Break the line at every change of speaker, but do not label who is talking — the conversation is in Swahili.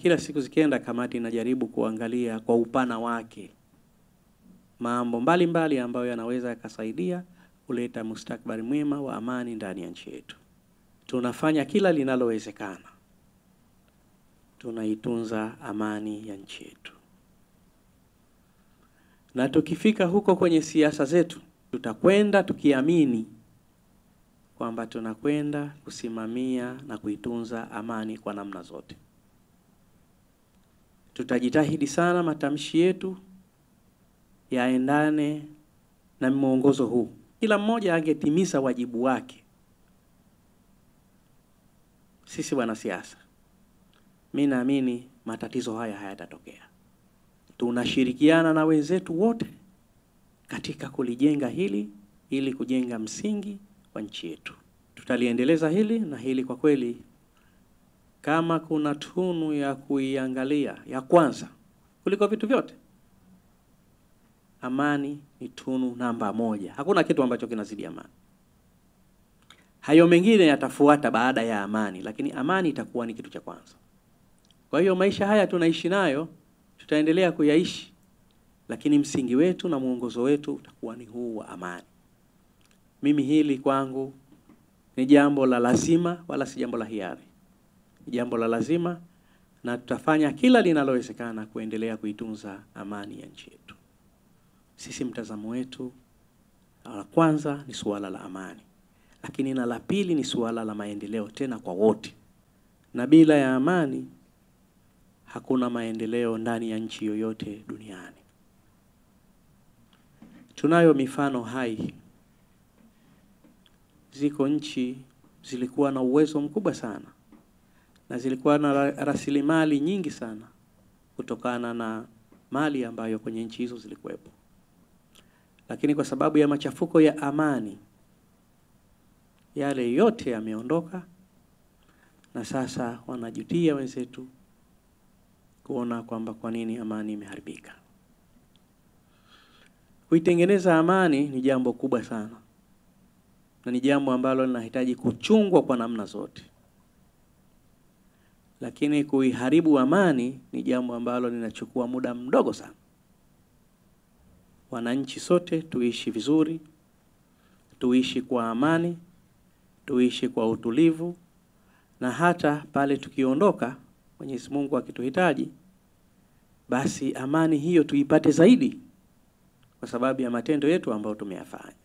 kila siku zikienda, kamati inajaribu kuangalia kwa upana wake mambo mbalimbali ambayo yanaweza yakasaidia kuleta mustakabali mwema wa amani ndani ya nchi yetu. Tunafanya kila linalowezekana, tunaitunza amani ya nchi yetu, na tukifika huko kwenye siasa zetu, tutakwenda tukiamini kwamba tunakwenda kusimamia na kuitunza amani kwa namna zote. Tutajitahidi sana matamshi yetu yaendane na mwongozo huu. Kila mmoja angetimiza wajibu wake. Sisi wanasiasa, mimi naamini matatizo haya hayatatokea. Tunashirikiana na wenzetu wote katika kulijenga hili ili kujenga msingi wa nchi yetu. Tutaliendeleza hili, na hili kwa kweli kama kuna tunu ya kuiangalia ya kwanza kuliko vitu vyote, amani ni tunu namba moja. Hakuna kitu ambacho kinazidi amani. Hayo mengine yatafuata baada ya amani, lakini amani itakuwa ni kitu cha kwanza. Kwa hiyo maisha haya tunaishi nayo, tutaendelea kuyaishi, lakini msingi wetu na mwongozo wetu utakuwa ni huu wa amani. Mimi hili kwangu ni jambo la lazima, wala si jambo la hiari. Ni jambo la lazima, na tutafanya kila linalowezekana kuendelea kuitunza amani ya nchi yetu. Sisi mtazamo wetu la kwanza ni suala la amani, lakini na la pili ni suala la maendeleo, tena kwa wote. Na bila ya amani hakuna maendeleo ndani ya nchi yoyote duniani. Tunayo mifano hai. Ziko nchi zilikuwa na uwezo mkubwa sana na zilikuwa na rasilimali nyingi sana kutokana na mali ambayo kwenye nchi hizo zilikuwepo, lakini kwa sababu ya machafuko ya amani yale yote yameondoka, na sasa wanajutia wenzetu kuona kwamba kwa nini amani imeharibika. Kuitengeneza amani ni jambo kubwa sana, na ni jambo ambalo linahitaji kuchungwa kwa namna zote. Lakini kuiharibu amani ni jambo ambalo linachukua muda mdogo sana. Wananchi sote tuishi vizuri, tuishi kwa amani, tuishi kwa utulivu, na hata pale tukiondoka, Mwenyezi Mungu akituhitaji, basi amani hiyo tuipate zaidi kwa sababu ya matendo yetu ambayo tumeyafanya.